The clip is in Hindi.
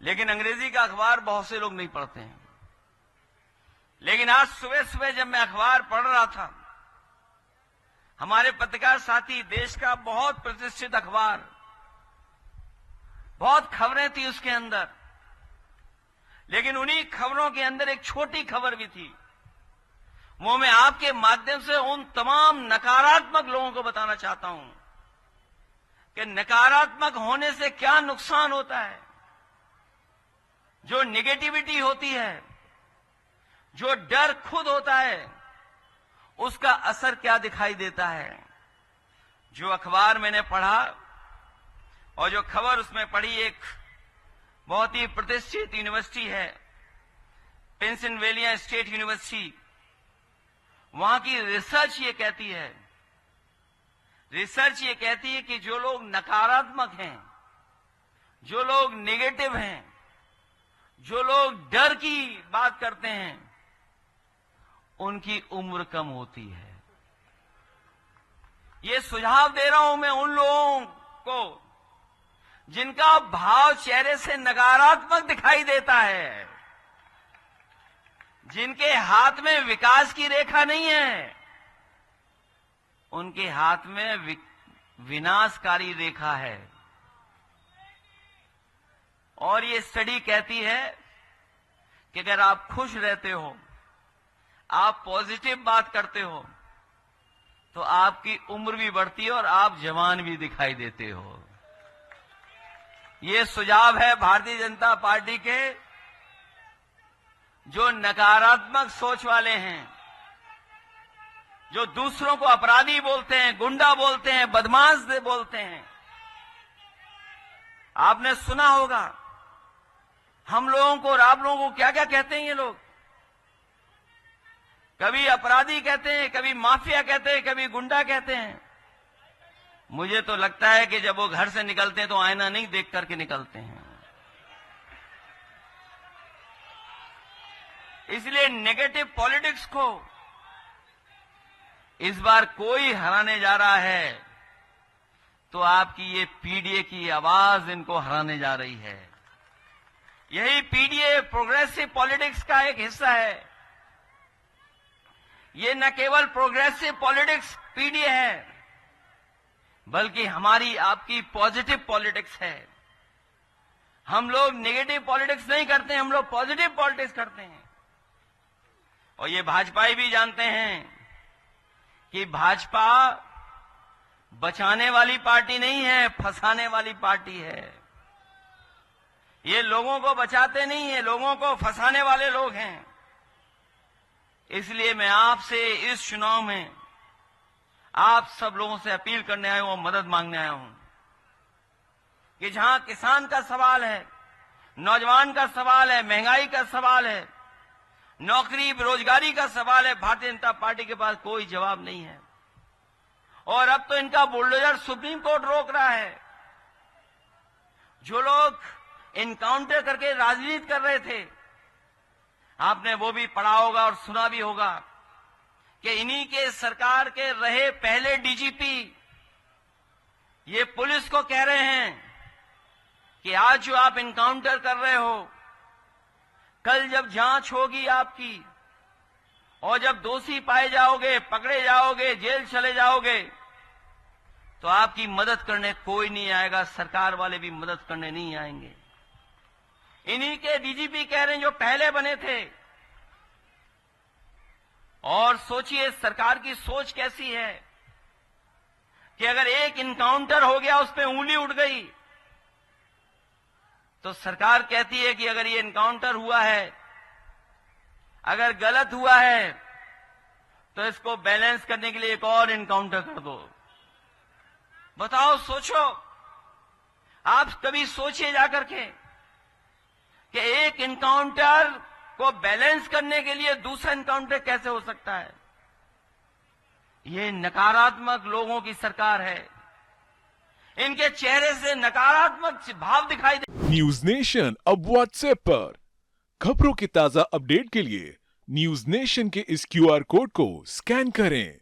लेकिन अंग्रेजी का अखबार बहुत से लोग नहीं पढ़ते हैं। लेकिन आज सुबह सुबह जब मैं अखबार पढ़ रहा था, हमारे पत्रकार साथी, देश का बहुत प्रतिष्ठित अखबार, बहुत खबरें थी उसके अंदर, लेकिन उन्हीं खबरों के अंदर एक छोटी खबर भी थी। वो मैं आपके माध्यम से उन तमाम नकारात्मक लोगों को बताना चाहता हूं कि नकारात्मक होने से क्या नुकसान होता है। जो नेगेटिविटी होती है, जो डर खुद होता है, उसका असर क्या दिखाई देता है। जो अखबार मैंने पढ़ा और जो खबर उसमें पढ़ी, एक बहुत ही प्रतिष्ठित यूनिवर्सिटी है, पेंसिल्वेनिया स्टेट यूनिवर्सिटी, वहां की रिसर्च ये कहती है कि जो लोग नकारात्मक हैं, जो लोग नेगेटिव हैं, जो लोग डर की बात करते हैं, उनकी उम्र कम होती है। ये सुझाव दे रहा हूं मैं उन लोगों को जिनका भाव चेहरे से नकारात्मक दिखाई देता है, जिनके हाथ में विकास की रेखा नहीं है, उनके हाथ में विनाशकारी रेखा है। और ये स्टडी कहती है कि अगर आप खुश रहते हो, आप पॉजिटिव बात करते हो, तो आपकी उम्र भी बढ़ती है और आप जवान भी दिखाई देते हो। ये सुझाव है भारतीय जनता पार्टी के जो नकारात्मक सोच वाले हैं, जो दूसरों को अपराधी बोलते हैं, गुंडा बोलते हैं, बदमाश बोलते हैं। आपने सुना होगा हम लोगों को और आप लोगों को क्या क्या कहते हैं ये लोग। कभी अपराधी कहते हैं, कभी माफिया कहते हैं, कभी गुंडा कहते हैं। मुझे तो लगता है कि जब वो घर से निकलते हैं तो आईना नहीं देख करके निकलते हैं। इसलिए नेगेटिव पॉलिटिक्स को इस बार कोई हराने जा रहा है तो आपकी ये पीडीए की आवाज इनको हराने जा रही है। यही पीडीए प्रोग्रेसिव पॉलिटिक्स का एक हिस्सा है। ये न केवल प्रोग्रेसिव पॉलिटिक्स पीडीए है, बल्कि हमारी आपकी पॉजिटिव पॉलिटिक्स है। हम लोग नेगेटिव पॉलिटिक्स नहीं करते, हम लोग पॉजिटिव पॉलिटिक्स करते हैं। और ये भाजपाई भी जानते हैं कि भाजपा बचाने वाली पार्टी नहीं है, फंसाने वाली पार्टी है। ये लोगों को बचाते नहीं है, लोगों को फंसाने वाले लोग हैं। इसलिए मैं आपसे इस चुनाव में आप सब लोगों से अपील करने आया हूं, मदद मांगने आया हूं कि जहां किसान का सवाल है, नौजवान का सवाल है, महंगाई का सवाल है, नौकरी बेरोजगारी का सवाल है, भारतीय जनता पार्टी के पास कोई जवाब नहीं है। और अब तो इनका बुलडोजर सुप्रीम कोर्ट रोक रहा है। जो लोग इनकाउंटर करके राजनीति कर रहे थे, आपने वो भी पढ़ा होगा और सुना भी होगा कि इन्हीं के सरकार के रहे पहले डीजीपी ये पुलिस को कह रहे हैं कि आज जो आप इनकाउंटर कर रहे हो, कल जब जांच होगी आपकी और जब दोषी पाए जाओगे, पकड़े जाओगे, जेल चले जाओगे, तो आपकी मदद करने कोई नहीं आएगा, सरकार वाले भी मदद करने नहीं आएंगे। इन्हीं के डीजीपी कह रहे हैं जो पहले बने थे। और सोचिए सरकार की सोच कैसी है कि अगर एक इनकाउंटर हो गया, उस पर उंगली उठ गई, तो सरकार कहती है कि अगर ये इनकाउंटर हुआ है, अगर गलत हुआ है, तो इसको बैलेंस करने के लिए एक और इनकाउंटर कर दो। बताओ, सोचो, आप कभी सोचिए जाकर के कि एक इनकाउंटर को बैलेंस करने के लिए दूसरा इनकाउंटर कैसे हो सकता है। ये नकारात्मक लोगों की सरकार है। इनके चेहरे से नकारात्मक भाव दिखाई दे। न्यूज नेशन अब व्हाट्सएप पर खबरों की ताजा अपडेट के लिए न्यूज नेशन के इस क्यूआर कोड को स्कैन करें।